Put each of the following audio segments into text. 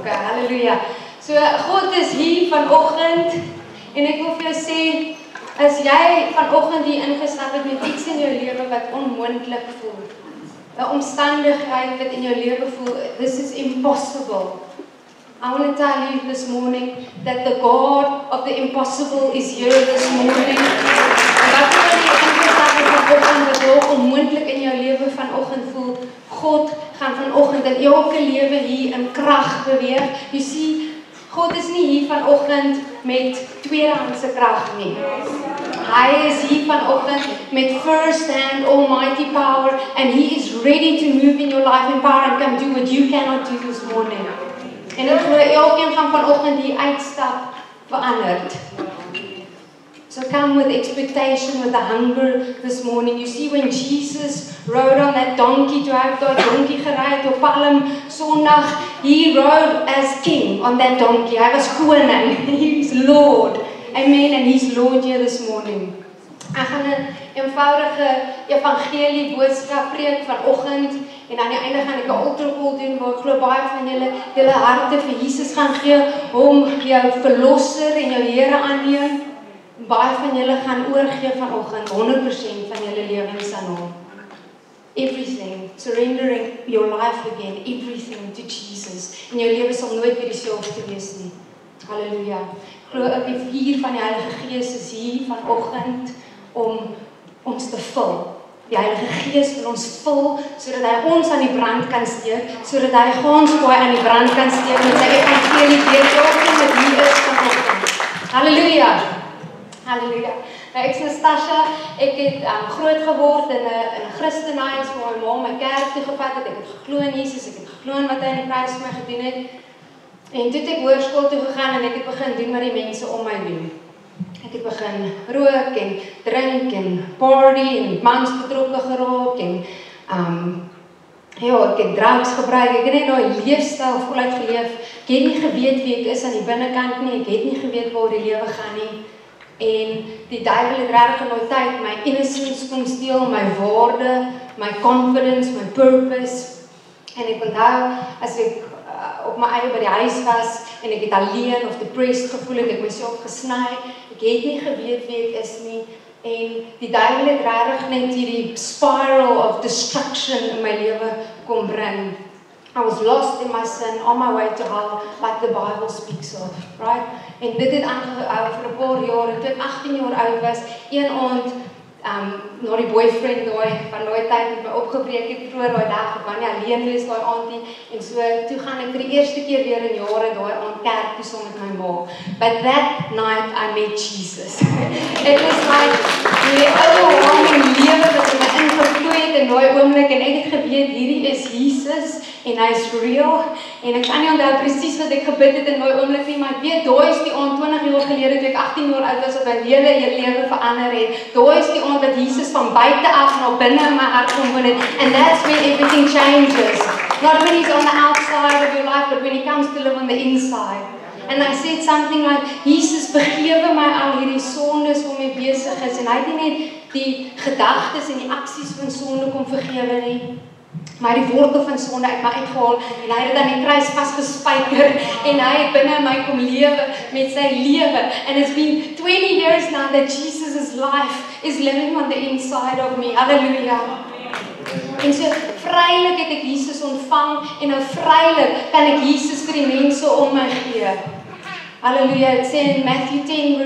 Okay, halleluja. So, God is hier vanoggend en ek wil vir jou sê, as jy vanoggend hier ingestap het met iets in jou lewe wat onmoontlik voel, 'n omstandigheid wat in jou lewe voel, this is impossible. I want to tell you this morning that the God of the impossible is here this morning. En wat jy ingestap het vanoggend wat dalk onmoontlik in jou lewe vanoggend voel, God gaan vanoggend in elke lewe hier in krag beweeg. You see, God is nie hier vanoggend met tweedehandse krag nie. Hy is hier vanoggend met first-hand almighty power and He is ready to move in your life in power and come do what you cannot do this morning. En ek glo elkeen gaan vanoggend hier uitstap veranderd. So come with expectation, with a hunger this morning. You see, when Jesus rode on that donkey, toe hy op daai donkie gery het op Palm Sondag, He rode as king on that donkey. Hy was koning. He's Lord. Amen. And He's Lord here this morning. Ek gaan 'n eenvoudige evangelie boodskap preek vanoggend en aan die einde gaan ek 'n altar call doen waar ek glo baie van julle harte vir Jesus gaan gee, hom jou verlosser en jou Here aanneem. Baie van julle gaan oorgee vanoggend 100% van julle lewens aan hom. Everything, surrendering your life again, everything to Jesus. En jou lewe sal nooit weer dieselfde wees nie. Halleluja. Glo ek die vuur van die Heilige Gees is hier vanoggend om ons te vul. Die Heilige Gees wil ons vul sodat hy ons aan die brand kan steek, sodat hy ons mooi aan die brand kan steek met sy evangelie deur elkeen wat hier is vanoggend. Halleluja. Halleluja. Nou, ek is Natasha, ek het groot geword in 'n Christenhuis waar my ma my kerk toe gevat het. Ek het geglo in Jesus, ek het geglo in wat hy aan die kruis vir my gedoen het. En toe het ek hoërskool toe gegaan en ek het begin doen wat die mense om my doen. Ek het begin rook en drink en party en mans betrokke geraak en ek het drugs gebruik. Ek het net daai leefstyl voluit geleef. Ek het nie geweet wie ek is aan die binnekant nie. Ek het nie geweet waar die lewe gaan nie. En die duiwel het regtig in daai tyd my innocence kom steel, my waarde, my confidence, my purpose. En ek onthou as ek op my eie by die huis was en ek het alleen of depressed gevoel het, ek myself gesny. Ek het nie geweet wie ek is nie. En die duiwel het regtig net hierdie spiral of destruction in my lewe kom bring. I was lost in my sin, on my way to hell, like the Bible speaks of, right? En dit het aangehou vir 'n paar jaar, en toe ek 18 jaar oud was, een aand, na die boyfriend van daai tyd het my opgebreek het vroeër daai dag, ek wou nie alleen wees daai aand nie, en so, toe gaan ek vir die eerste keer weer in jare daai aand kerk toe saam met my ma. But that night I met Jesus. It was like, die overwhelming lewe wat in my ingevloei het in daai oomblik, en ek het geweet, hierdie is Jesus, en hy is real, en ek kan nie onthou presies wat ek gebid het in daai oomblik nie, maar ek weet, daai is die aand 20 jaar gelede, toe ek 18 jaar oud was, wat my hele lewe verander het. Daai is die aand dat Jesus van buite af na binne in my hart kom woon het, and that's when everything changes. Not when He's on the outside of your life, but when He comes to live on the inside. And I said something like, Jesus, vergewe my al hierdie sondes waarmee ek besig is, en hy het nie net die gedagtes en die aksies van sonde kom vergewe nie, maar die wortel van sonde uit my uitgehaal en hy het dit aan die kruis vasgespijker en hy het binne my kom lewe met sy lewe. And it's been 20 years now that Jesus' life is living on the inside of me. Hallelujah. En so vrylik het ek Jesus ontvang en nou vrylik kan ek Jesus vir die mense om my gee. Hallelujah. It says in Matthew 10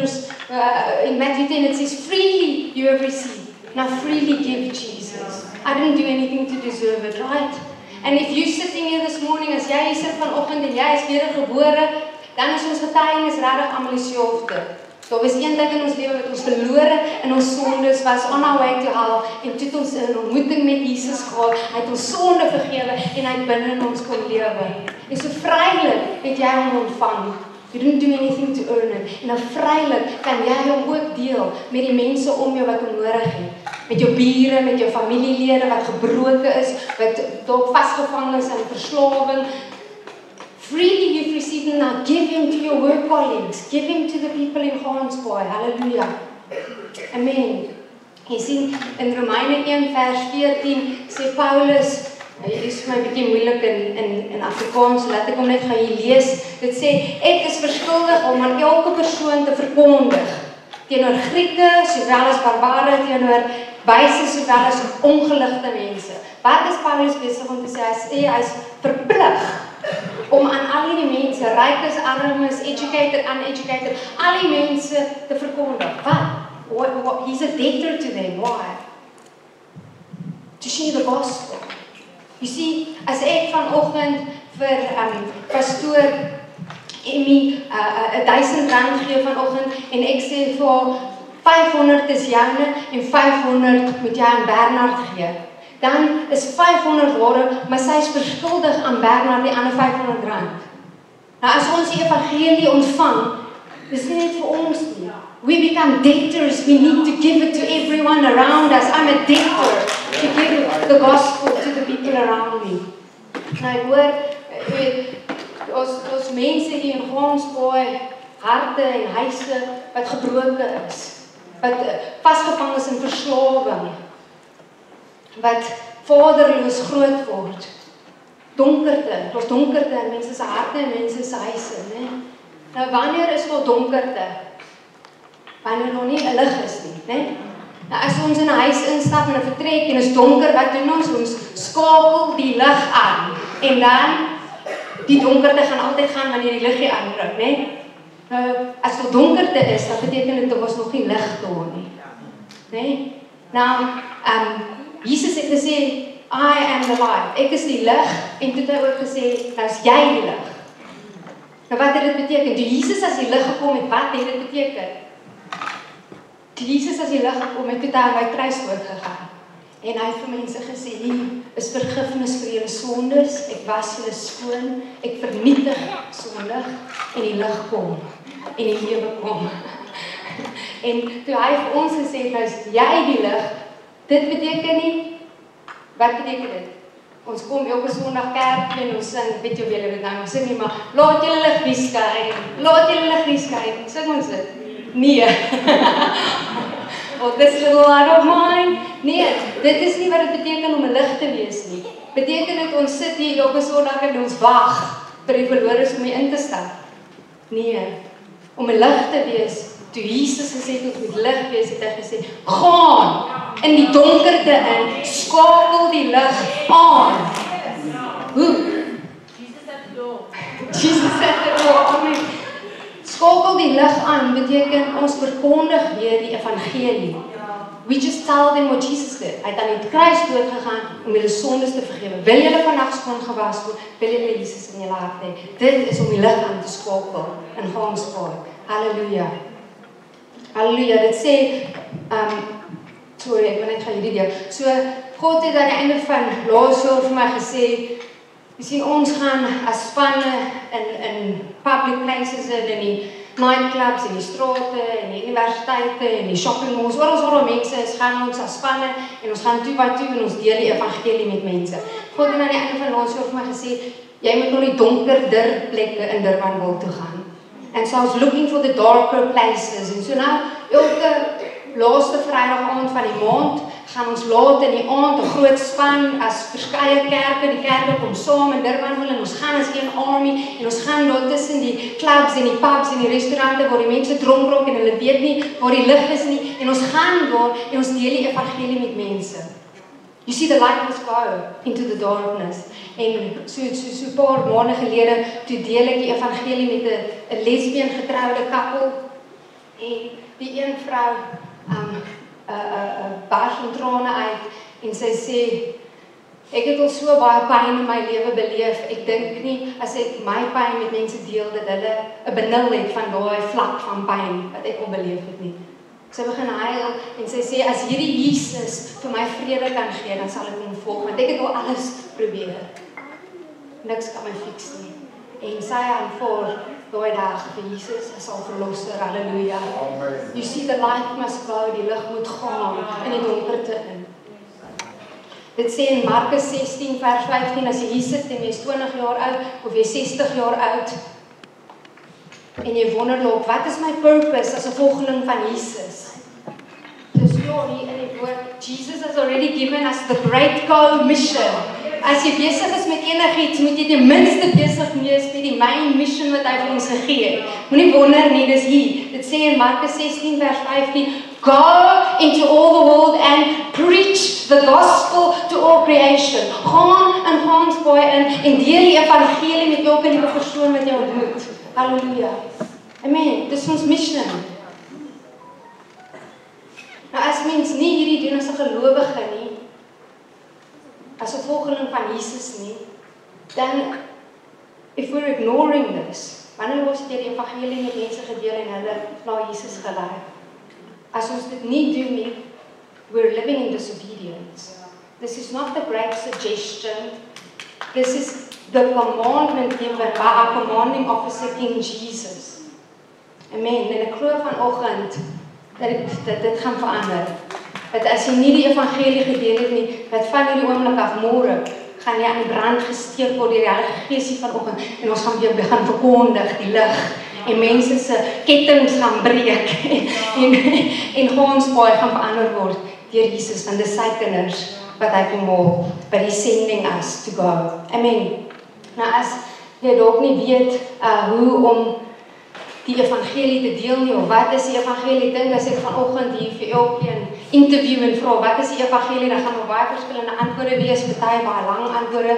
it says, freely you have received. Now freely give Jesus. I didn't do anything to deserve it, right? And if you're sitting here this morning, as jy sit vanoggend en jy is wedergebore, dan is ons getuienis regtig almal dieselfde. Daar was een tyd in ons lewe wat ons verlore in ons sondes was, on our way to hell, en toe het ons 'n ontmoeting met Jesus gehad, hy het ons sonde vergewe en hy het binne in ons kom lewe. En so vrylik het jy hom ontvang. You didn't do anything to earn it. En nou vrylik kan jy hom ook deel met die mense om jou wat hom nodig het. Met jou bure, met jou familielede wat gebroken is, wat dalk vasgevang is in verslawing. Freely you've received him, now give him to your work colleagues. Give him to the people in Gansbaai. Hallelujah. Amen. Jy sien in Romeine 1 vers 14 sê Paulus, Dit is vir my 'n bietjie moeilik in Afrikaans, laat ek hom net gaan hier lees. Dit sê, ek is verskuldig om aan elke persoon te verkondig, teenoor Grieke, sowel as barbare, teenoor wyse, sowel as ongeligte mense. Wat is Paulus besig om te sê? Hy is verplig om aan al die mense, rykes, armes, educated, uneducated, al die mense te verkondig. What? He's a debtor to them. Why? To share the gospel. You see, as ek vanoggend vir pastoor Emmy R1000 gee vanoggend en ek sê vir haar 500 is joune en 500 moet jy aan Bernard gee. Dan is 500 ware, maar sy is verskuldig aan Bernard die ander R500. Nou as ons die evangelie ontvang, dis nie net vir ons nie. We become debtors. We need to give it to everyone around us. I'm a debtor to give the gospel to the people around me. Nou ek hoor, ons mense hier in Gansbaai, harte en huise wat gebroken is, wat vasgevang is in verslawing, wat vaderloos groot word. Donkerte, ons donkerte in mense se harte en mense se huise, né? Nou wanneer is wel donkerte? Wanneer nog nie 'n lig is nie, né? Nou as ons in 'n huis instap en 'n vertrek en is donker, wat doen ons? Ons skakel die lig aan. En dan die donkerte gaan altyd gaan wanneer die lig aandruk, né? Nou as dit donkerte is, dan beteken dit daar was nog nie lig daar nie. Né? Nou, Jesus het gesê, I am the light. Ek is die lig en toe het hy ook gesê, nou is jy die lig. Nou wat het dit beteken? Toe Jesus as die lig gekom het, wat het dit beteken? Toe Jesus as die lig gekom het, toe het hy by kruis doodgegaan. En hy het vir mense gesê, hier is vergifnis vir julle sondes, ek was julle skoon, ek vernietig sondig en die lig kom en die lewe kom. En toe hy vir ons gesê, nou is jy die lig, dit beteken nie, wat beteken dit? Ons kom elke Sondag kerk en ons sing, weet jy of julle dit nou sing nie, maar laat julle lig nie skyn, laat julle lig nie skyn, sing ons dit? Nee. Oh, this little light of mine. Nee, dit is nie wat dit beteken om 'n lig te wees nie. Beteken dit ons sit hier elke Sondag en ons wag vir die verlorenes om in te stap? Nee, om 'n lig te wees, toe Jesus gesê het ons moet lig wees, het hy gesê, gaan in die donkerte in, skakel die lig aan. Hoe? Jesus at the door. Amen. Skakel die lig aan beteken ons verkondig weer die evangelie. We just tell them what Jesus did. Hy het aan die kruis doodgegaan om julle sondes te vergewe. Wil julle vandag skoon gewas word? Wil julle Jesus in julle hart hê? Dit is om die lig aan te skakel in Gansbaai. Halleluja. Halleluja. Dit sê sorry, ek wil net gaan hierdie deel. So God het aan die einde van laerskool vir my gesê, jy sien ons gaan as spanne in public places in die nightclubs, in die strate, in die universiteite, in die shopping malls, oral mense is, gaan ons as spanne en ons gaan toe by toe en ons deel die evangelie met mense. God het aan die einde van laerskool vir my gesê, jy moet na die donkerder plekke in Durbanville toe gaan. And so I was looking for the darker places. En so nou, elke laaste Vrydag aand van die maand, gaan ons laat in die aand 'n groot span as verskeie kerke, die kerke kom saam in Durbanville en ons gaan as een army en ons gaan daar tussen die clubs en die pubs en die restaurante waar die mense dronk raak en hulle weet nie waar die lig is nie en ons gaan daar en ons deel die evangelie met mense. You see the light must go into the darkness. En so 'n paar maande gelede toe deel ek die evangelie met 'n lesbien getroude koppel en die een vrou bars van trane uit en sy sê, ek het al so baie pyn in my lewe beleef, ek dink nie as ek my pyn met mense deel dat hulle 'n benul het van daai vlak van pyn wat ek al beleef het nie. Sy begin huil en sy sê, as hierdie Jesus vir my vrede kan gee, dan sal ek hom volg, want ek het al alles probeer. Niks kan my fix nie. En sy aanvaar daai dag vir Jesus as al verlosser, halleluja. You see the light must go, die lig moet gaan in die donkerte in. Dit sê in Markus 16 vers 15, as jy hier sit en jy is 20 jaar oud, of jy 60 jaar oud, en jy wonder loop, wat is my purpose as 'n volgeling van Jesus? Dis hier in die woord, Jesus has already given us the great commission. As jy besig is met enigiets, moet jy ten minste besig wees met die main mission wat hy vir ons gegee het. Moenie wonder nie, dis hier. Dit sê in Markus 16 vers 15, go into all the world and preach the gospel to all creation. Gaan spooi en deel die evangelie met elke liewe persoon wat jy ontmoet. Halleluja. Amen. Dis ons mission. Nou as mens nie hierdie doen as 'n gelowige nie, as 'n volgeling van Jesus nie, then if we're ignoring this, wanneer ons die evangelie met mense gedeel en hulle na Jesus gelei. As ons dit nie doen nie, we're living in disobedience. This is not the great suggestion. This is the commandment given by our commanding officer King Jesus. Amen. En ek glo vanoggend dat dit gaan verander. Dat as jy nie die evangelie gedeel het nie, dat van hierdie oomblik af môre gaan jy aan die brand gesteek word deur die Heilige Gees vanoggend en ons gaan weer begin verkondig die lig en mense se kettinge gaan breek en ons paai gaan verander word deur Jesus van dis sy kinders wat hy kom maak, but he's sending us to go. Amen. Nou as jy dalk nie weet hoe om die evangelie te deel nie, of wat is die evangelie, dink as ek vanoggend hier vir elkeen interview en vra, wat is die evangelie, dan gaan baie verskillende antwoorde wees, baie lang antwoorde,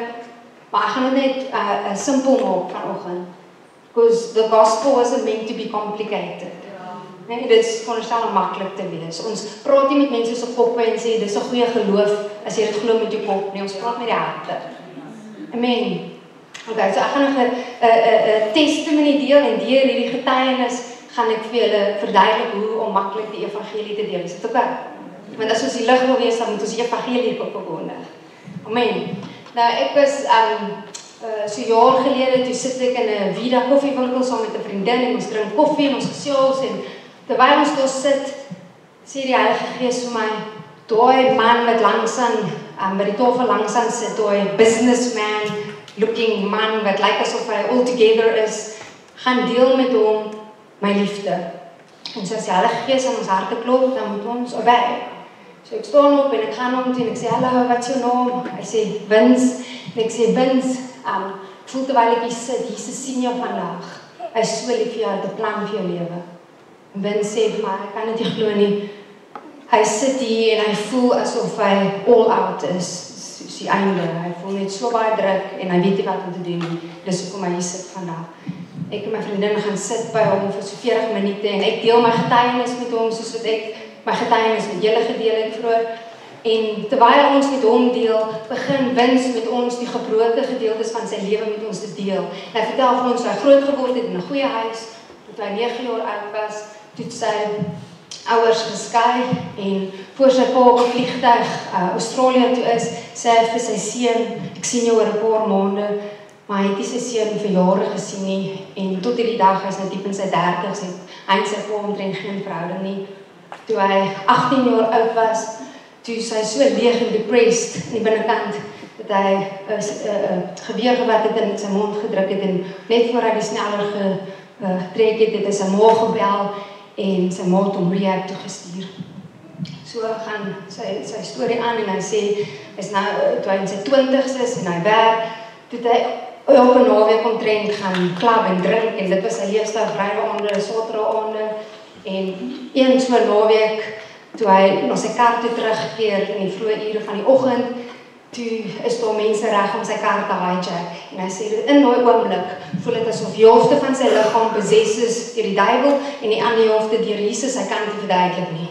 maar ek gaan dit net simpel maak vanoggend, because the gospel wasn't meant to be complicated. Nee, dit is veronderstel om maklik te wees. Ons praat nie met mense se koppe en sê, dis 'n goeie geloof, as jy dit glo met jou kop, nee, ons praat met die harte. Amen. Okay, so ek gaan nog 'n testimony deel en deur hierdie getuienis gaan ek vir julle verduidelik hoe om maklik die evangelie te deel. Is dit oké? Want as ons die lig wil wees, dan moet ons die evangelie verkondig. Amen. Nou ek was so jaar gelede toe sit ek in 'n Vida koffiewinkel saam met 'n vriendin en ons drink koffie en ons gesels en terwyl ons daar sit, sê die Heilige Gees vir my, daai man wat langs aan by die tafel langs aan sit, daai businessman looking man wat lyk asof hy all together is, gaan deel met hom my liefde. En so as die Heilige Gees aan ons harte klop, dan moet ons obey. So ek staan op en ek gaan hom toe en ek sê, hallo, wat is jou naam? Hy sê, Vince. En ek sê, Vince, voel terwyl ek hier sit, Jesus sien jou vandag. Hy is so lief vir jou, het 'n plan vir jou lewe. En Vince sê vir my, ek kan dit nie glo nie. Hy sit hier en hy voel asof hy all out is. Die einde, hy voel net so baie druk en hy weet nie wat om te doen nie. Dis hoekom hy hier sit vandag. Ek en my vriendin gaan sit by hom vir so 40 minute en ek deel my getuienis met hom soos wat ek my getuienis met julle gedeel het vroeër. En terwyl ons met hom deel, begin Vince met ons die gebroke gedeeltes van sy lewe met ons te deel. En hy vertel vir ons hoe hy groot geword het in 'n goeie huis, toe hy 9 jaar oud was, toe sy ouers geskei en voor sy pa op 'n vliegtuig Australië toe is, sê hy vir sy seun, ek sien jou oor 'n paar maande, maar hy het nie sy seun vir jare gesien nie en tot hierdie dag, hy is nou diep in sy 30's, het hy en sy pa omtrent geen verhouding nie. Toe hy 18 jaar oud was, toe sy so leeg en depressed in die binnekant, dat hy geweer wat het in sy mond gedruk het en net voor hy die sneller getrek het hy sy ma gebel en sy ma het hom rehab toe gestuur. So gaan sy storie aan en hy sê, is nou, toe hy in sy 20's is en hy werk, toe hy elke naweek omtrent gaan klub en drink en dit was sy leefstyl, vrydag aande, saterdag aande en een so naweek, toe hy na sy kar toe terugkeer in die vroeë ure van die oggend, toe is daar mense reg om sy kar te hijack en hy sê in daai oomblik voel dit asof die helfte van sy liggaam beses is deur die duiwel en die ander helfte deur Jesus, hy kan dit nie verduidelik nie.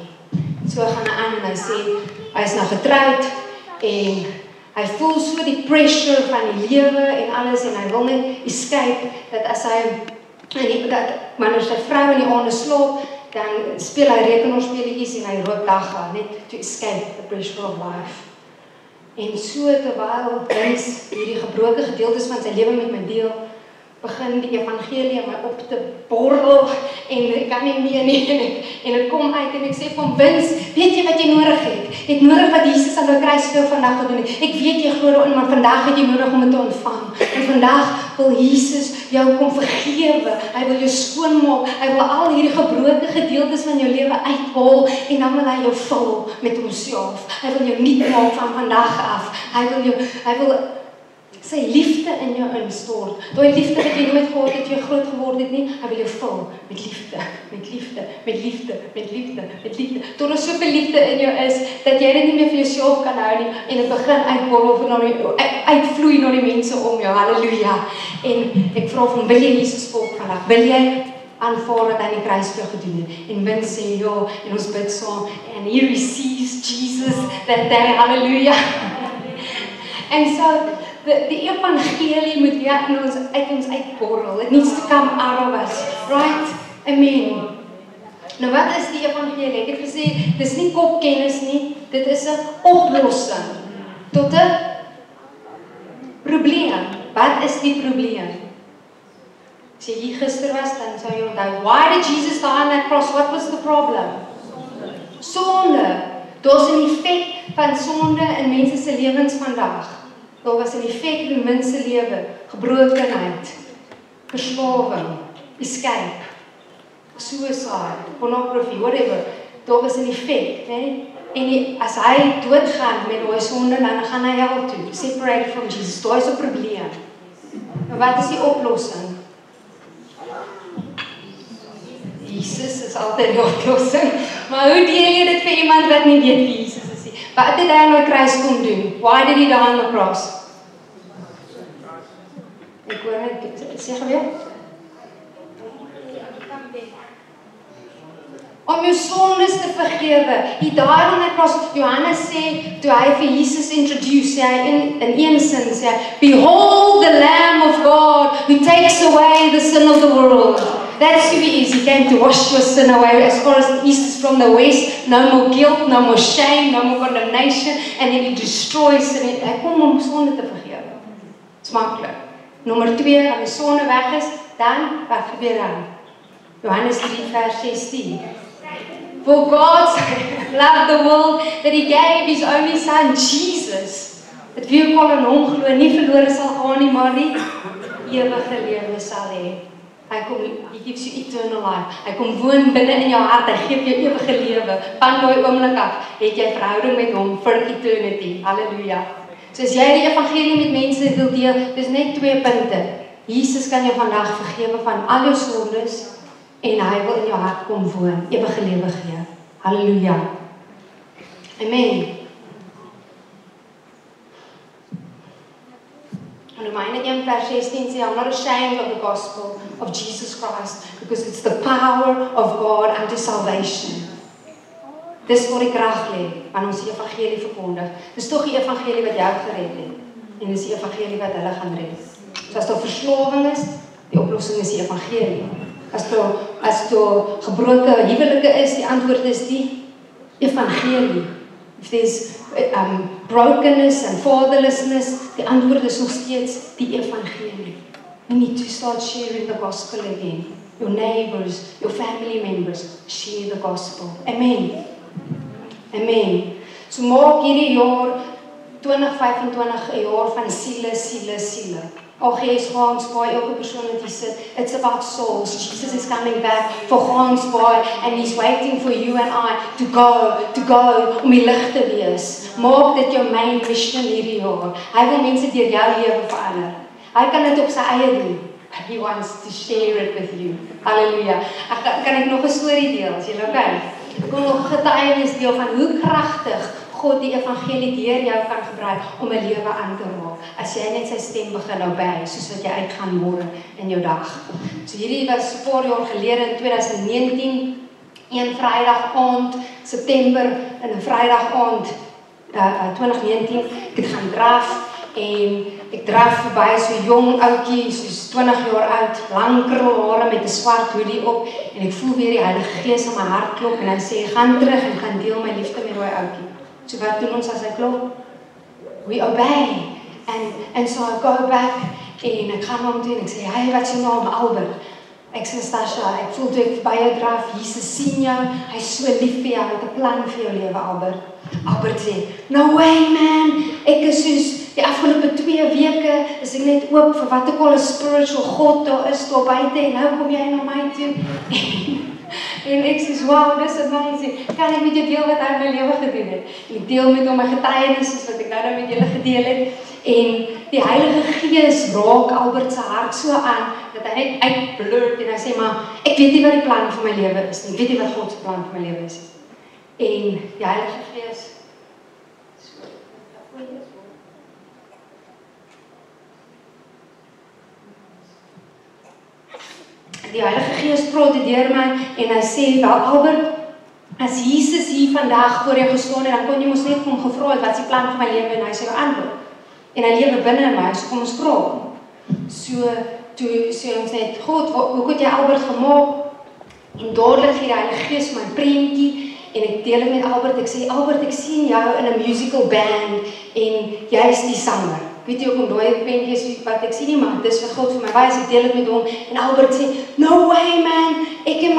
So gaan hy aan en hy sê, hy is nou getroud en hy voel so die pressure van die lewe en alles en hy wil net escape, dat as hy, wanneer sy vrou in die aande slaap, dan speel hy rekenaarspeletjies en hy rook dagga, net to escape the pressure of life. En so terwyl Vince hierdie gebroke gedeeltes van sy lewe met my deel, begin die evangelie my op te borrel en ek kan nie meer nie en ek kom uit en ek sê van Vince, weet jy wat jy nodig het? Jy het nodig wat Jesus aan die kruis vir jou vandag gedoen het. Ek weet jy glo daarin, maar vandag het jy nodig om dit te ontvang. En vandag wil Jesus jou kom vergewe. Hy wil jou skoonmaak. Hy wil al hierdie gebroke gedeeltes van jou lewe uithaal en dan wil hy jou vul met homself. Hy wil jou nuut maak van vandag af. Hy wil sy liefde in jou instort. Daai liefde wat jy nooit gehad het, jy groot geword het nie, hy wil jou vul met liefde, met liefde, met liefde, met liefde, met liefde. Tot er soveel liefde in jou is, dat jy dit nie meer vir jouself kan hou nie, en dit begin uitvloei na die mense om jou, halleluja. En ek vra van, wil jy Jesus volg vandag? Wil jy aanvaar wat hy die kruis vir jou gedoen het? En Win sê, ja, en ons bid saam, and he receives Jesus that day, halleluja. En so, die evangelie moet weer in ons uitborrel. It needs to come out of us. Right? Amen. Nou wat is die evangelie? Ek het gesê, dit is nie kopkennis nie, dit is 'n oplossing tot 'n probleem. Wat is die probleem? As jy hier gister was, dan sou jy onthou, why did Jesus die on that cross? What was the problem? Sonde. Daar's 'n effek van sonde in mense se lewens vandag. Daar was 'n effek in mense lewe, gebrokenheid, verslawing, escape, suicide, pornography, whatever. Daar was 'n effek, né? En as hy doodgaan met daai sonde, dan gaan hy hel toe, separated from Jesus. Daar is 'n probleem. Maar wat is die oplossing? Jesus is altyd die oplossing. Maar hoe deel jy dit vir iemand wat nie weet wie Jesus is nie? Wat het hy aan die kruis kom doen? Why did he die on the cross? Ek hoor net, sê weer. Om jou sondes te vergewe. Hy died on the cross. Johannes sê, toe hy vir Jesus introduce, sê hy in een sin, sê hy, behold the Lamb of God who takes away the sin of the world. That's who he is. He came to wash your sin away as far as the east is from the west. No more guilt, no more shame, no more condemnation. And then he destroys sin. Hy kom om sonde te vergewe. Dit's maklik. Nommer 2, as die sonde weg is, dan wat gebeur dan? Johannes 3 vers 16. For God loved the world that he gave his only son, Jesus. Dat wie ook al in hom glo, nie verlore sal gaan nie, maar die ewige lewe sal hê. Hy kom, he gives you eternal life. Hy kom woon binne in jou hart, hy gee jou ewige lewe. Van daai oomblik af, het jy verhouding met hom vir eternity. Halleluja. So as jy die evangelie met mense wil deel, dis net 2 punte. Jesus kan jou vandag vergewe van al jou sondes, en hy wil in jou hart kom woon, ewige lewe gee. Halleluja. Amen. En Romeine 1 vers 16 sê, I'm not ashamed of the gospel of Jesus Christ, because it's the power of God unto salvation. Dis waar die krag lê, wanneer ons die evangelie verkondig. Dis tog die evangelie wat jou gered het, en dis die evangelie wat hulle gaan red. So as daar verslawing is, die oplossing is die evangelie. As daar gebroke huwelike is, die antwoord is die evangelie. If there's brokenness and fatherlessness, die antwoord is nog steeds die evangelie. You need to start sharing the gospel again. Your neighbors, your family members, share the gospel. Amen. Amen. So maak hierdie jaar 2025 'n jaar van siele. Gansbaai, elke persoon wat hier sit, it's about souls. Jesus is coming back for Gansbaai, and he's waiting for you and I to go, om die lig te wees. Maak dit jou main mission hierdie jaar. Hy wil mense deur jou lewe verander. Hy kan dit op sy eie doen. He wants to share it with you. Halleluja. Kan ek nog 'n storie deel, as jy okay? Ek wil nog 'n getuienis deel van hoe kragtig God die evangelie deur jou kan gebruik om 'n lewe aan te raak. As jy net sy stem begin obey, soos wat jy uitgaan môre in jou dag. So hierdie was 'n paar jaar gelede in 2019, een Vrydag aand, September, in 'n Vrydag aand 2019, ek het gaan draf en ek draf verby so 'n jong ouetjie, soos 20 jaar oud, lang krulhare met 'n swart hoodie op en ek voel weer die Heilige Gees in my hart klop en hy sê gaan terug en gaan deel my liefde met daai ouetjie. So wat doen ons as hy klop? We obey. And so I go back en ek gaan hom toe en ek sê, hey, wat is jou naam? Albert. Ek sê, Stasha, ek voel toe ek by jou draf, Jesus sien jou, hy is so lief vir jou, hy het 'n plan vir jou lewe, Albert. Albert sê, no way man, ek is soos die afgelope 2 weke, is ek net oop vir wat ek al 'n spiritual God daar is, daar buite, en nou kom jy na my toe. En ek sê, wow, dis amazing. Kan ek met jou deel wat hy in my lewe gedoen het? En ek deel met hom my getuienis wat ek nou met julle gedeel het. En die Heilige Gees raak Albert se hart so aan dat hy net uitblurt en hy sê, maar ek weet nie wat die plan vir my lewe is nie. Ek weet nie wat God se plan vir my lewe is. En die Heilige Gees Die Heilige Gees praat deur my en hy sê, wel Albert, as Jesus hier vandag voor jou gestaan het, dan kon jy mos net vir hom gevra het, wat is die plan vir my lewe, en hy sê, antwoord. En hy lewe binne in my, so kom ons vra hom. So, toe sê ons net, God, hoe het jy Albert gemaak? En dadelik gee die Heilige Gees my prentjie, en ek deel het met Albert, ek sê, Albert, ek sien jou in 'n musical band, en jy is die sanger. Ek weet jy ook om daai prentjies wat ek sien nie, maar dis wat God vir my wys, ek deel het met hom, en Albert sê, no way man, ek en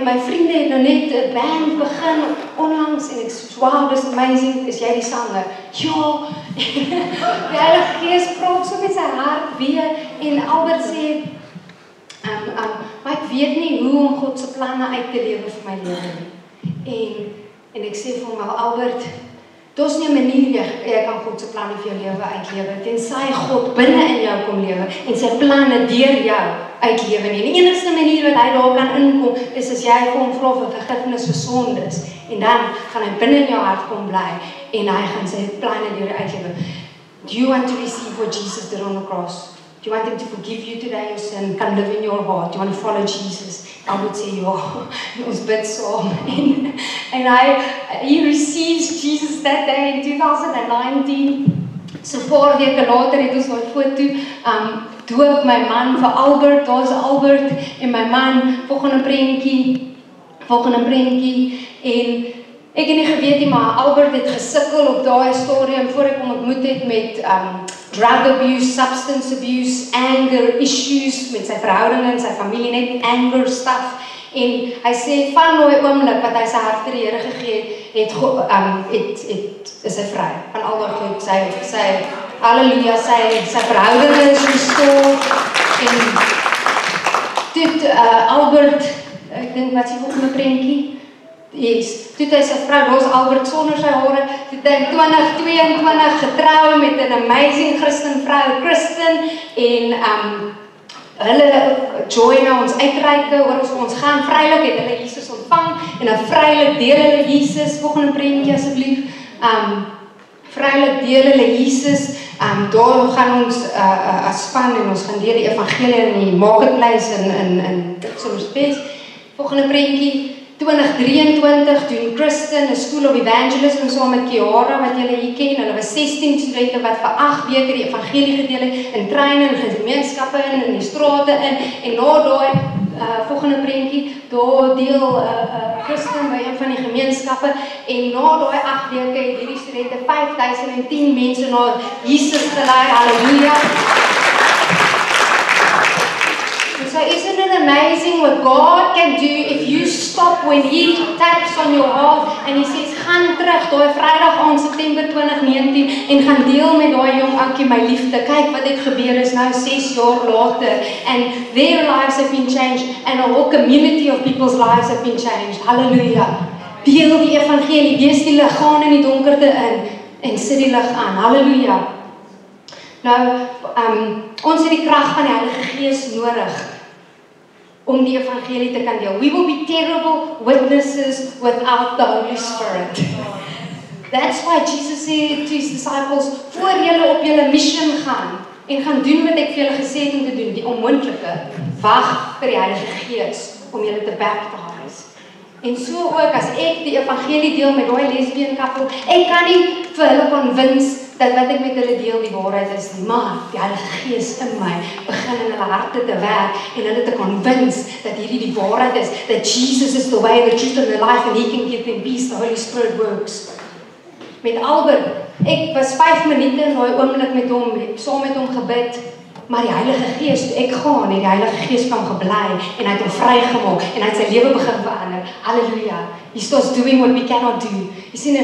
my vriende het nou net 'n band begin onlangs, en ek sê, wow, dis amazing, is jy die sanger? Ja, die Heilige Gees praat so met sy hart weer, en Albert sê, maar ek weet nie hoe om God se planne uit te lewe vir my lewe nie. En ek sê vir hom, wel Albert, daar's nie 'n manier jy kan God se planne vir jou lewe uitlewe, tensy God binne in jou kom lewe, en sy planne deur jou uitlewe nie. Die enigste manier wat hy daar kan inkom, is as jy vir hom vra vir vergifnis vir sondes, en dan gaan hy binne in jou hart kom bly, en hy gaan sy planne deur jou uitlewe. Do you want to receive what Jesus did on the cross? Do you want him to forgive you today your sin, can live in your heart? Do you want to follow Jesus? I would say, ja, ons bid saam. And he receives Jesus that day in 2019. So 'n paar weke later het ons daai foto doop my man vir Albert, daar's Albert en my man, volgende prentjie, en ek het nie geweet nie, maar Albert het gesukkel op daai stadium voor ek hom ontmoet het met drug abuse, substance abuse, anger issues met sy verhoudinge en sy familie, net anger stuff. En hy sê van daai oomblik wat hy sy hart vir die Here gegee het, is hy vry van al daai goed. Sy halleluja, sy verhoudinge is restore. En toe Albert, ek dink wat sy volgende prentjie, yes, toe hy sy vrou, daar's Albert sonder sy hare, toe hy in 2022 getrou met 'n amazing Christen vrou, Kristen, en hulle join ons uitreike, oor ons gaan vrylik, het hulle Jesus ontvang, en dan vrylik deel hulle Jesus, volgende prentjie asseblief, vrylik deel hulle Jesus, daar gaan ons as span, en ons gaan deel die evangelie in die marketplace, in Somersbes, volgende prentjie, 2023 doen Kristen 'n School of Evangelism saam met Kiara wat julle hier ken. Hulle was 16 studente wat vir 8 weke die evangelie gedeel het in treine en gemeenskappe in die strate in, en na daai volgende prentjie, daar deel Kristen by een van die gemeenskappe, en na daai 8 weke het hierdie studente 5010 mense na Jesus gelei. Halleluja. So isn't it amazing what God can do if you stop when He taps on your heart and He says, gaan terug, daai Vrydag aand September 2019 en gaan deel met daai jong ouetjie my liefde. Kyk wat het gebeur is nou 6 jaar later, and their lives have been changed, and a whole community of people's lives have been changed. Halleluja. Deel die evangelie, wees die lig, gaan in die donkerte in en sit die lig aan. Halleluja. Nou, ons het die krag van die Heilige Gees nodig om die evangelie te kan deel. We will be terrible witnesses without the Holy Spirit. That's why Jesus said to His disciples, voor julle op julle mission gaan en gaan doen wat ek vir julle gesê het om te doen, die onmoontlike, wag vir die Heilige Gees om julle te baptize. En so ook as ek die evangelie deel met daai lesbien koppel, ek kan nie vir hulle convince dat wat ek met hulle deel die waarheid is nie, maar die Heilige Gees in my begin in hulle harte te werk en hulle te convince dat hierdie die waarheid is, that Jesus is the way, the truth and the life, and He can give them peace. The Holy Spirit works. Met Albert, ek was 5 minute in daai oomblik met hom, saam met hom gebid, maar die Heilige Gees, toe ek gaan, het die Heilige Gees van gebly en hy het hom vrygemaak en hy het sy lewe begin verander. Halleluja. He starts doing what we cannot do. Jy sien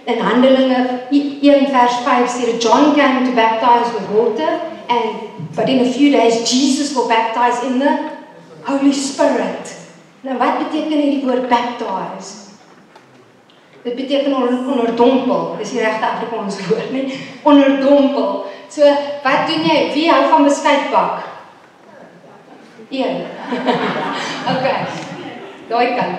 in Handelinge 1 vers 5 sê dat John came to baptize with water, but in a few days Jesus will baptize in the Holy Spirit. Nou wat beteken hierdie woord baptize? Dit beteken onderdompel, dis die regte Afrikaanse woord, nee? Onderdompel. So, wat doen jy? Wie hou van beskuitbak? Een. Okay, daai kan.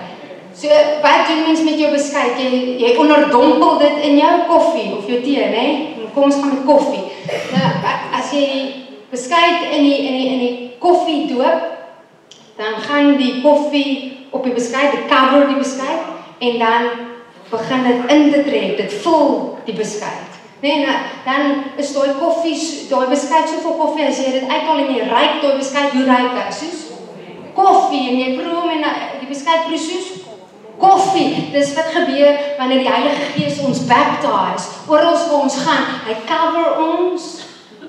So, wat doen mens met jou beskuit? Jy onderdompel dit in jou koffie of jou tee, nee? Kom ons gaan met koffie. Nou, as jy die beskuit in die koffie doop, dan gaan die koffie op die beskuit, dit cover die beskuit, en dan begin dit in te trek, dit vul die beskuit. Nee, dan is daai beskuit soveel koffie, as jy dit uithaal en jy ruik daai beskuit, hoe ruik hy? Soos koffie, en jy proe hom en die beskuit proe soos koffie. Dis wat gebeur wanneer die Heilige Gees ons baptize, oral waar ons gaan, hy cover ons,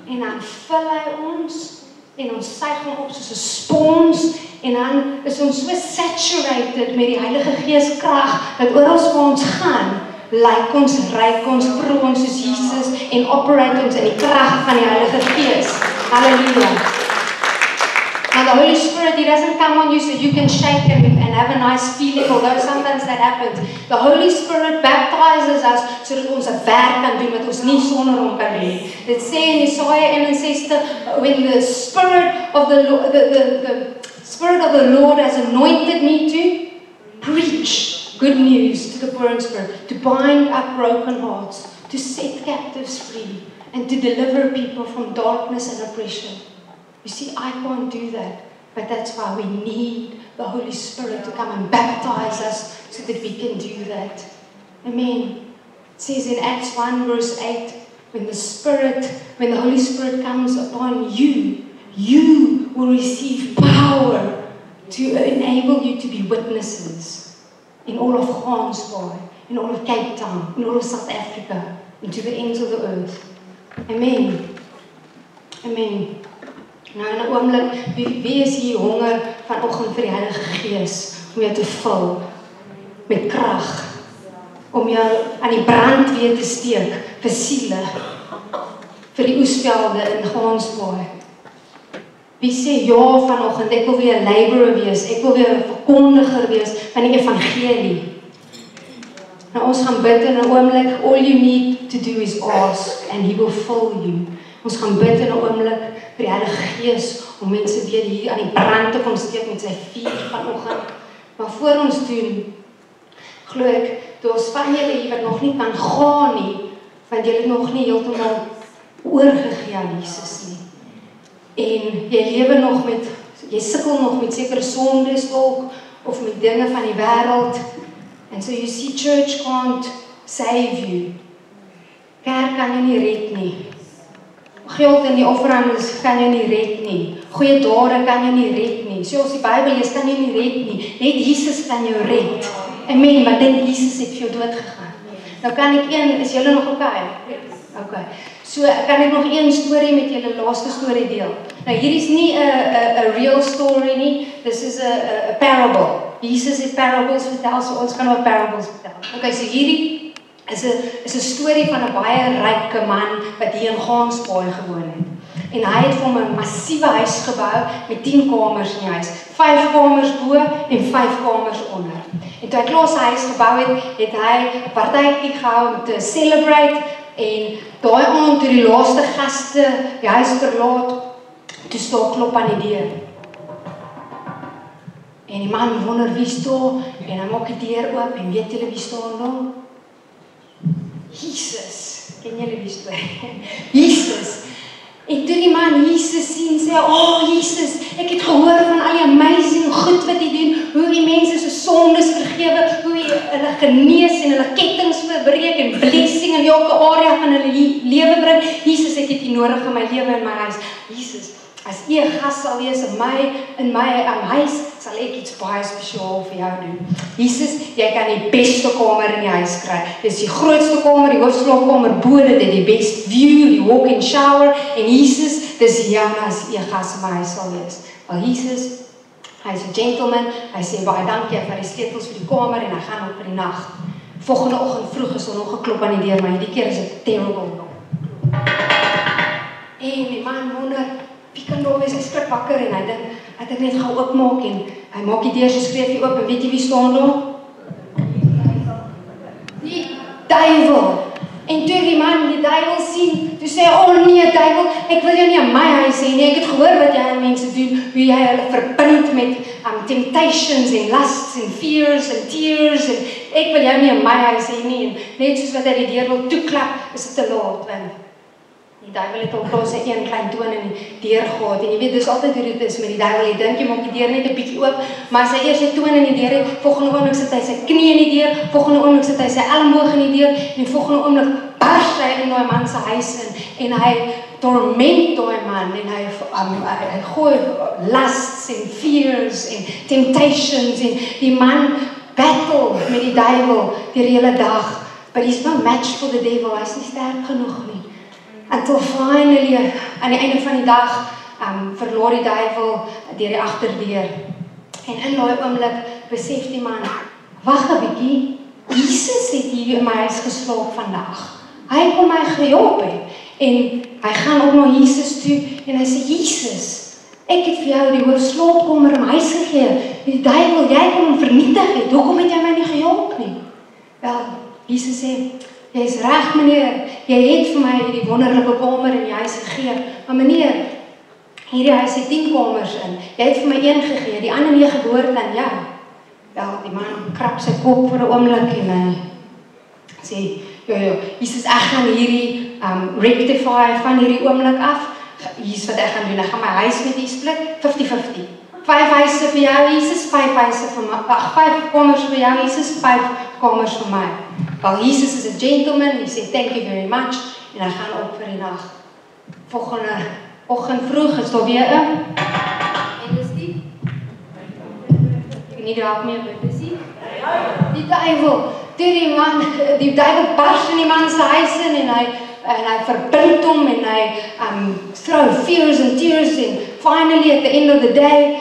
en dan vul hy ons, en ons suig hom op soos 'n spons, en dan is ons so saturated met die Heilige Gees krag, dat oral waar ons gaan, lyk ons, ryk ons, proe ons soos Jesus, en operate ons in die krag van die Heilige Gees. Halleluja. Now the Holy Spirit, He doesn't come on you so you can shake and have a nice feeling, although sometimes that happens. The Holy Spirit baptizes us sodat ons 'n werk kan doen wat ons nie sonder hom kan doen. Dit sê in Jesaja 61, when the Spirit of the Lord has anointed me to preach good news to the poor in spirit, to bind up broken hearts, to set captives free, and to deliver people from darkness and oppression. You see, I can't do that, but that's why we need the Holy Spirit to come and baptize us so that we can do that. Amen. It says in Acts 1 verse 8, when the Holy Spirit comes upon you, you will receive power to enable you to be witnesses in all of Gansbaai, in all of Cape Town, in all of South Africa, and to the ends of the earth. Amen. Amen. Nou in 'n oomblik, wie is hier honger vanoggend vir die Heilige Gees om jou te vul met krag, om jou aan die brand weer te steek vir siele, vir die oesvelde in Gansbaai. Wie sê ja vanoggend, ek wil weer 'n laborer wees, ek wil weer 'n verkondiger wees van die evangelie. Nou ons gaan bid in 'n oomblik. All you need to do is ask and He will fill you. Ons gaan bid in 'n oomblik vir die Heilige Gees om mense weer hier aan die brand te kom steek met sy vuur vanoggend. Maar voor ons doen, glo ek, daar's van julle hier wat nog nie kan gaan nie, want julle het nog nie heeltemal oorgegee aan Jesus nie. En jy sukkel nog met sekere sondes dalk, of met dinge van die wêreld. And so you see, church can't save you. Kerk kan jou nie red nie. Geld in die offerhandes kan jou nie red nie. Goeie dade kan jou nie red nie. Soos die Bybel lees, kan jou nie red nie. Net Jesus kan jou red. Amen, want dit Jesus het vir jou dood gegaan. Nou kan ek is julle nog okay? Okay. So kan ek nog een storie met julle, laaste storie deel. Nou hier is nie 'n real story nie. This is a parable. Jesus het parables vertel, so ons kan ook parables vertel. Okay, so hierdie is 'n storie van 'n baie ryke man wat hier in Gansbaai gewoon het. En hy het vir hom 'n massiewe huis gebou met 10 kamers in die huis. 5 kamers bo en 5 kamers onder. En toe hy klaar sy huis gebou het hy 'n partytjie gehou om te celebrate. En daai aand toe die laaste gaste die huis verlaat, toe staan klop aan die deur. En die man wonder wie staan, en hy maak die deur oop, en weet julle wie staan daar? Jesus. Ken julle die storie? Jesus. En toe die man Jesus sien, sê, Jesus, ek het gehoor van al die amazing goed wat jy doen, hoe die mense se sondes vergewe, hoe jy hulle genees en hulle kettinge verbreek en blessing in elke area van hulle lewe bring. Jesus, ek het U nodig in my lewe en my huis. Jesus, as U 'n gas sal wees in my huis, sal ek iets baie spesiaal vir jou doen. Jesus, jy kan die beste kamer in die huis kry. Dis die grootste kamer, die hoofslaapkamer bo, dit het die best view, die walk-in shower, en Jesus, dis joune as U 'n gas in my huis sal wees. Wel Jesus, hy's 'n gentleman, hy sê baie dankie vir die sleutels vir die kamer en hy gaan op vir die nag. Volgende oggend vroeg is nog geklop aan die deur, maar hierdie keer is dit terrible. En die man wonder, wie kan daar wees? Hy skrik wakker en hy dink, dat ek net gou oopmaak en hy maak die deur so skreefie oop en weet jy wie staan daar? Die duiwel. En toe die man die duiwel sien, toe sê hy, oh nee duiwel, ek wil jou nie in my huis hê nie, ek het gehoor wat jy aan mense doen, hoe jy hulle verbind met temptations en lusts en fears en tears en ek wil jou nie in my huis hê nie, en net soos wat hy die deur wil toeklap, is dit te laat, want die duiwel het al sy een klein toon in die deur gehad, en jy weet, dis altyd hoe dit is met die duiwel, jy dink, jy maak die deur net 'n bietjie oop, maar as hy eers sy toon in die deur het, volgende oomblik sit hy sy knie in die deur, volgende oomblik sit hy sy elmboog in die deur, en volgende oomblik barst hy in daai man se huis in, en hy torment daai man, en hy gooi lusts en fears en temptations, en die man battle met die duiwel die hele dag, but he's no match for the devil, hy is nie sterk genoeg nie. Until finally, aan die einde van die dag, verloor die duiwel deur die agterdeur. En in daai oomblik besef die man, wag 'n bietjie, Jesus het hier in my huis geslaap vandag. Hy kon my gehelp het. En hy gaan ook na Jesus toe en hy sê, Jesus, ek het vir jou die hoofslaapkamer in my huis gegee. Die duiwel, jy kon hom vernietig het. Hoekom het jy my nie gehelp nie? Wel, Jesus sê, jy is reg meneer, jy het vir my die wonderlike kamer in die huis gegee, maar meneer, hierdie huis het 10 kamers in, jy het vir my 1 gegee, die ander 9 behoort aan jou. Wel, die man krap sy kop vir 'n oomblik en hy sê, Jesus, ek gaan hierdie rectify van hierdie oomblik af, hier's wat ek gaan doen, ek gaan my huis met die split, 50-50. 5 huise vir jou, Jesus, 5 huise vir my, 5 kamers vir jou, Jesus, 5 kamers vir my. Wel, Jesus is a gentleman, hy sê, thank you very much, en hy gaan op vir die nag. Volgende oggend vroeg is daar weer en dis die? Ek nie raak meer, wat is die duiwel. Die duiwel bars in die man se huis in, en hy verbind hom, en hy throw fears and tears, en finally, at the end of the day,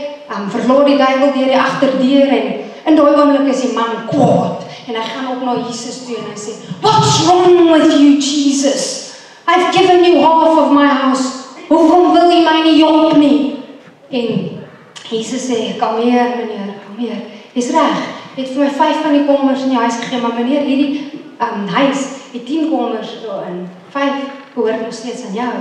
verloor die duiwel deur die agterdeur, en in daai oomblik is die man kwaad, en hy gaan op na Jesus toe, en hy sê, what's wrong with you, Jesus? I've given you half of my house, hoekom wil jy my nie help nie? En Jesus sê, kalmeer meneer, kalmeer, is reg, jy het vir my 5 van die kamers in die huis gegee, maar meneer, hierdie huis het 10 kamers daarin, 5 behoort nog steeds aan jou.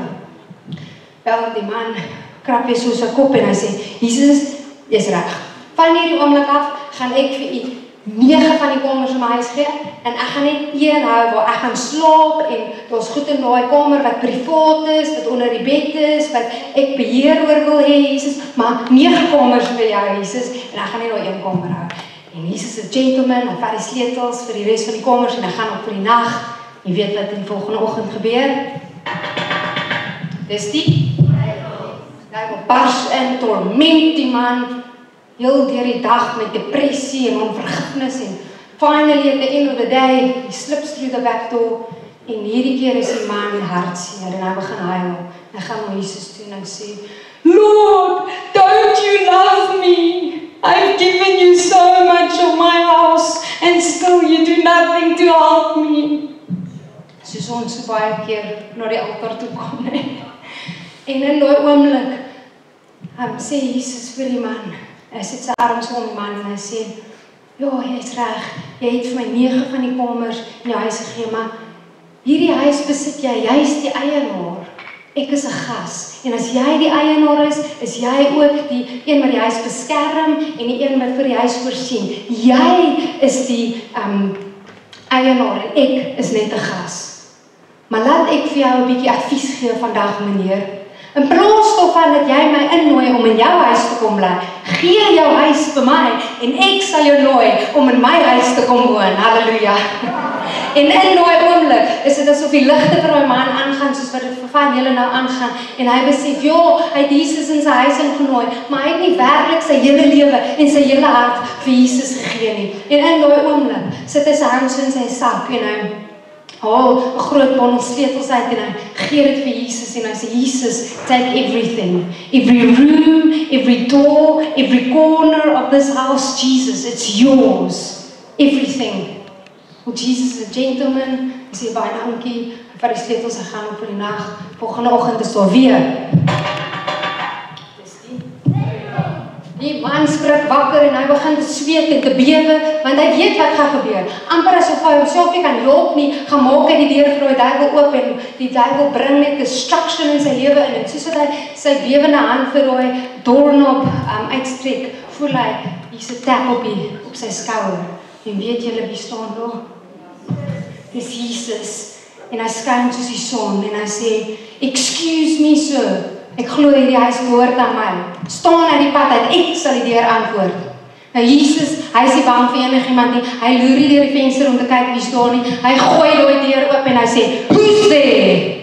Wel, die man krap weer so sy kop en hy sê, Jesus, is reg. Van hierdie oomblik af, gaan ek vir u 9 van die kamers in my huis gee, en ek gaan net 1 hou waar ek gaan slaap, en daar's goed in daai kamer wat privaat is, wat onder die bed is, wat ek beheer oor wil hê, Jesus, maar 9 kamers vir jou, Jesus, en ek gaan net daai 1 kamer hou. En Jesus is 'n gentleman, hy vat die sleutels vir die res van die kamers, en hy gaan op vir die nag. Jy weet wat in die volgende oggend gebeur? Dis die duiwel bars in, torment die man, heel deur die dag met depressie en onvergifnis, en finally at the end of the day, he slips through the back door, en hierdie keer is die man hartseer, en hy begin huil. Hy gaan na Jesus toe en hy sê, Lord, don't you love me? I've given you so much of my house, and still you do nothing to help me. Soos ons so baie keer na die altaar toe kom, en in daai oomblik, sê Jesus vir die man, hy sit sy arms om die man, en hy sê, ja, jy is reg, jy het vir my 9 van die kamers in jou huis gegee, maar hierdie huis besit jy is die eienaar. Ek is 'n gas, en as jy die eienaar is jy ook die een wat die huis beskerm, en die een wat vir die huis voorsien. Jy is die eienaar, en ek is net 'n gas. Maar laat ek vir jou 'n bietjie advies gee vandag, meneer. In plaas daarvan dat jy my innooi om in jou huis te kom bly, gee jou huis vir my, en ek sal jou nooi om in my huis te kom woon. Halleluja. En in daai oomblik is dit asof die ligte vir daai man aangaan, soos wat dit vir van julle nou aangaan, en hy besef, ja, hy het Jesus in sy huis ingenooi, maar hy het nie werklik sy hele lewe en sy hele hart vir Jesus gegee nie. En in daai oomblik sit hy sy hand in sy sak, en hy haal 'n groot bondel sleutels uit, en hy gee dit vir Jesus, en hy sê, Jesus, take everything, every room, every door, every corner of this house, Jesus, it's yours, everything. Well, Jesus is a gentleman, hy sê, baie dankie, hy vat die sleutels, hy gaan op vir die nag, volgende oggend is daar weer. Dis die Die man skrik wakker en hy begin te sweet en te bewe, want hy weet wat gaan gebeur. Amper asof hy homself nie kan help nie, gaan maak hy die deur vir die duiwel oop en die duiwel bring net destruction in sy lewe in. En soos wat hy sy bewende hand vir die doorknop uitstrek, voel hy, hier's 'n tap op sy skouer. En weet julle wie staan daar? Dis Jesus. En hy skyn soos die son en hy sê, "Excuse me, sir. Ek glo hierdie huis behoort aan my. Staan uit die pad uit, ek sal die deur antwoord." Nou Jesus, hy is nie bang vir enigiemand nie. Hy loer nie deur die venster om te kyk wie staan nie. Hy gooi die deur oop en hy sê, "Who's there?"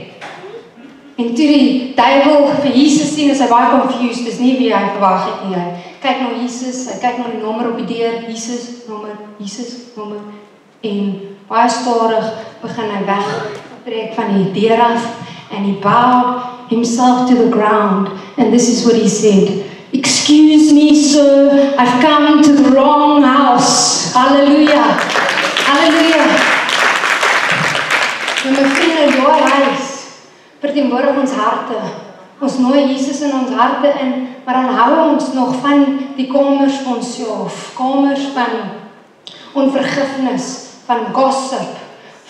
En toe die duiwel vir Jesus sien, is hy baie confused. Dis nie wie hy verwag het nie. Hy kyk na Jesus, hy kyk na die nommer op die deur, Jesus, nommer. En baie stadig begin hy wegtrek van die deur af and he bowed himself to the ground and this is what he said, "Excuse me, sir, I've come to the wrong house." Hallelujah. Hallelujah. En my vriende, jou huis verteenwoordig ons harte. Ons nooi Jesus in ons harte in, maar dan hou ons nog van die kamers van onsself, kamers van onvergifnis, van gossip,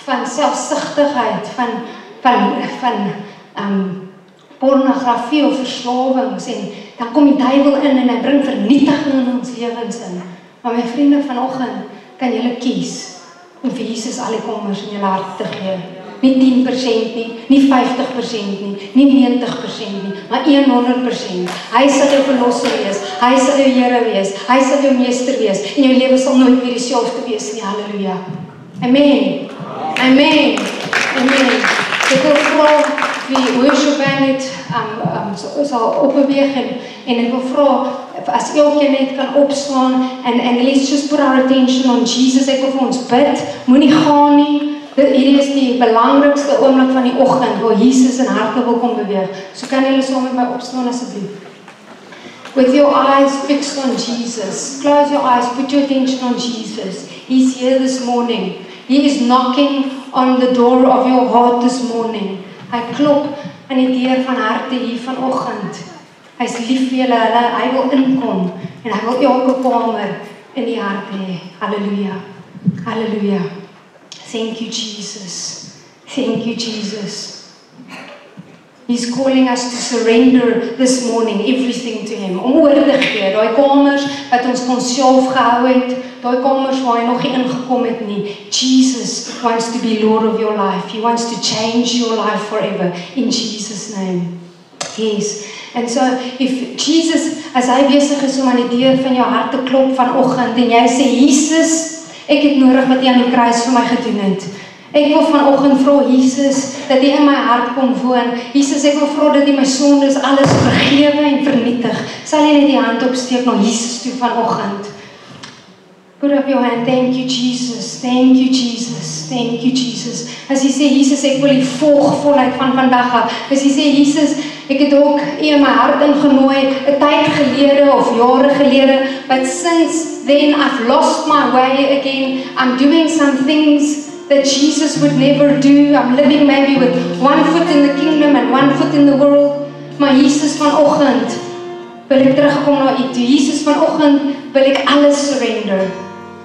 van selfsugtigheid, van pornografie of verslawings en dan kom die duiwel in en hy bring vernietiging in ons lewens in. Maar my vriende, vanoggend kan julle kies om vir Jesus al die kamers in julle hart te gee. Nie 10% nie, nie 50% nie, nie 90% nie, maar 100%. Hy sal jou verlosser wees, hy sal jou Here wees, hy sal jou meester wees en jou lewe sal nooit weer dieselfde wees nie. Halleluja. Amen. Amen. Amen. Ek wil vra die worship band het sal opbeweeg en ek wil vra as elkeen net kan opstaan and let's just put our attention on Jesus. Ek wil vir ons bid. Moenie gaan nie. Hierdie is die belangrikste oomblik van die oggend waar Jesus in harte wil kom beweeg. So kan julle saam met my opstaan asseblief. With your eyes fixed on Jesus. Close your eyes, put your attention on Jesus. He's here this morning. He is knocking on the door of your heart this morning. Hy klop aan die deur van harte hier vanoggend. Hy's lief vir julle, hy wil inkom en hy wil elke kamer in die hart hê. Halleluja. Halleluja. Thank you, Jesus. Thank you, Jesus. He's calling us to surrender this morning everything to Him. Om oor te gee, daai kamers wat ons van onsself gehou het, daai kamers waar hy nog nie ingekom het nie. Jesus wants to be Lord of your life. He wants to change your life forever in Jesus' name. Yes. And so if Jesus, as hy besig is om aan die deur van jou hart te klop vanoggend en jy sê Jesus, ek het nodig wat jy aan die kruis vir my gedoen het. Ek wil vanoggend vra Jesus dat jy in my hart kom woon. Jesus, ek wil vra dat jy my sondes alles vergewe en vernietig. Sal jy net die hand opsteek na Jesus toe vanoggend? Put up your hand. Thank you, Jesus. Thank you, Jesus. Thank you, Jesus. As jy sê, Jesus, ek wil die volheid van vandag af. As jy sê, Jesus, ek het ook in my hart ingenooi, 'n tyd gelede of jare gelede, but since then I've lost my way again. I'm doing some things that Jesus would never do. I'm living maybe with one foot in the kingdom and one foot in the world. Maar Jesus vanoggend wil ek terugkom na U toe. Jesus vanoggend wil ek alles surrender.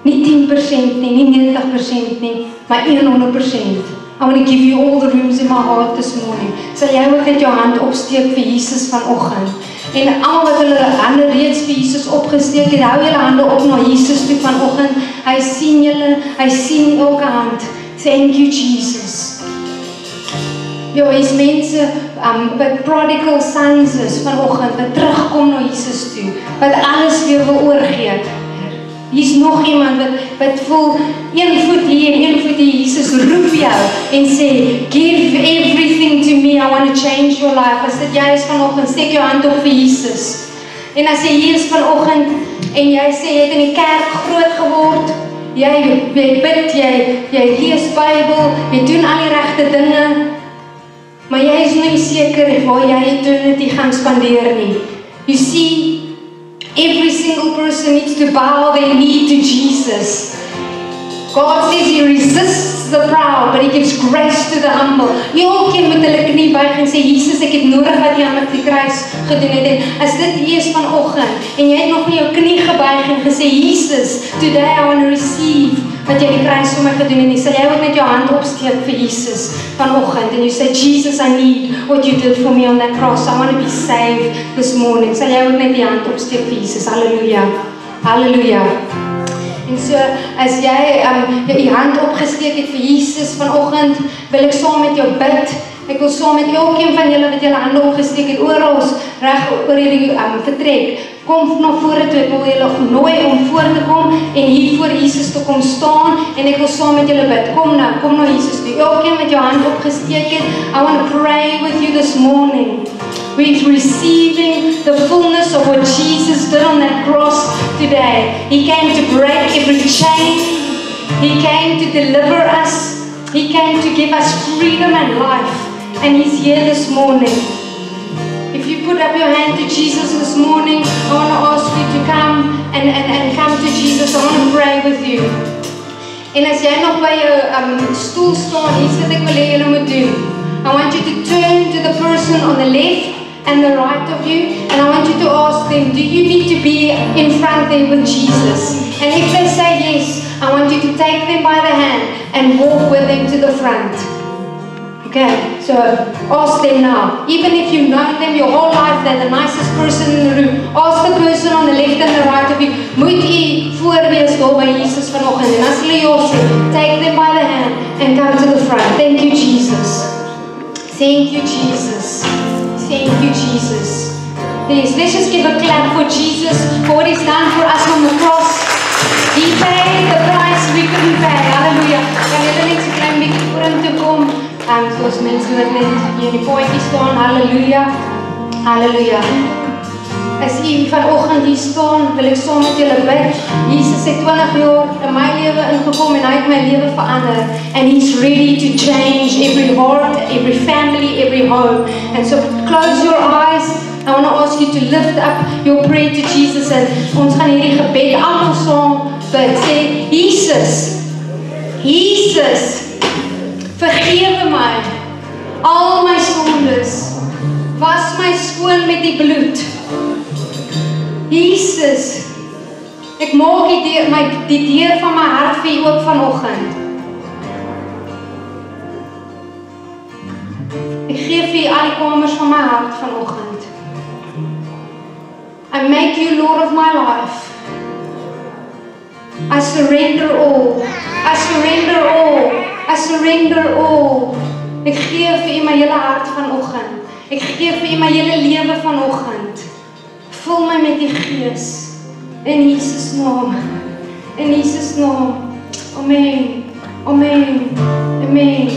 Nie 10% nie, nie 90% nie, maar 100%. I want to give you all the rooms in my heart this morning. Sal jy ook net jou hand opsteek vir Jesus vanoggend? En almal wat hulle hande reeds vir Jesus opgesteek het, hou julle hande op na Jesus toe vanoggend. Hy sien julle, hy sien elke hand. Thank you, Jesus. Ja, is mense wat prodigal sons is vanoggend, wat terugkom na Jesus toe, wat alles weer wil oorgee. Hier's nog iemand wat voel een voet hier en een voet hier. Jesus roep jou en sê, give everything to me, I want to change your life. As dit jy is vanoggend, steek jou hand op vir Jesus. En as jy hier is vanoggend en jy sê jy het in die kerk groot geword, jy bid, jy lees Bybel, jy doen al die regte dinge, maar jy is nie seker waar jy eternity gaan spandeer nie. You see, every single person needs to bow their knee to Jesus. God says He resists the proud, but He gives grace to the humble. Elkeen moet hulle knie buig en sê, Jesus, ek het nodig wat Jy aan die kruis gedoen het. En as dit is vanoggend, en jy het nog nie jou knie gebuig en gesê, Jesus, today I want to receive wat Jy die kruis vir my gedoen het, en sal jy ook net jou hand opsteek vir Jesus vanoggend, en jy sê, Jesus, I need what You did for me on that cross. I want to be saved this morning. Sal jy ook net die hand opsteek vir Jesus. Halleluja. Halleluja. En so, as jy jou hand opgesteek het vir Jesus vanoggend, wil ek saam met jou bid. Ek wil saam met elkeen van julle wat julle hande opgesteek het, oral reg oor hierdie vertrek. Kom na vore toe, ek wil julle nooi om voor te kom en hier voor Jesus te kom staan en ek wil saam met julle bid. Kom na Jesus toe. Elkeen met jou hand opgesteek het, I want to pray with you this morning. We're receiving the fullness of what Jesus did on that cross today. He came to break every chain. He came to deliver us. He came to give us freedom and life. And He's here this morning. If you put up your hand to Jesus this morning, I want to ask you to come and come to Jesus. I want to pray with you. En as jy nog by jou stoel staan, iets wat ek wil hê julle moet doen. I want you to turn to the person on the left and the right of you, and I want you to ask them, do you need to be in front there with Jesus? And if they say yes, I want you to take them by the hand and walk with them to the front. Okay, so ask them now. Even if you've known them your whole life, they're the nicest person in the room. Ask the person on the left and the right of you, moet jy voorwees daar by Jesus vanoggend? En as hulle ja sê, take them by the hand and come to the front. Thank you, Jesus. Thank you, Jesus. Thank you, Jesus. Yes, let's just give a clap for Jesus, for what He's done for us on the cross. He paid the price we couldn't pay. Hallelujah. Kan julle net so klein bietjie vorentoe kom? Soos mense wat net hier in die pootjie staan. Hallelujah. Hallelujah. As jy vanoggend hier staan, wil ek saam met julle bid. Jesus het 20 jaar in my lewe ingekom en Hy het my lewe verander. And He's ready to change every heart, every family, every home. And so close your eyes. I want to ask you to lift up your prayer to Jesus. En ons gaan hierdie gebed almal saam bid. Sê, Jesus, Jesus, vergewe my al my sondes. Was my skoon met die bloed. Jesus, ek maak die deur van my hart vir U oop vanoggend. Ek gee vir U al die kamers van my hart vanoggend. I make You Lord of my life. I surrender all. I surrender all. I surrender all. Ek gee vir U my hele hart vanoggend. Ek gee vir U my hele lewe vanoggend. Vul my met die Gees. In Jesus naam. In Jesus naam. Amen. Amen. Amen.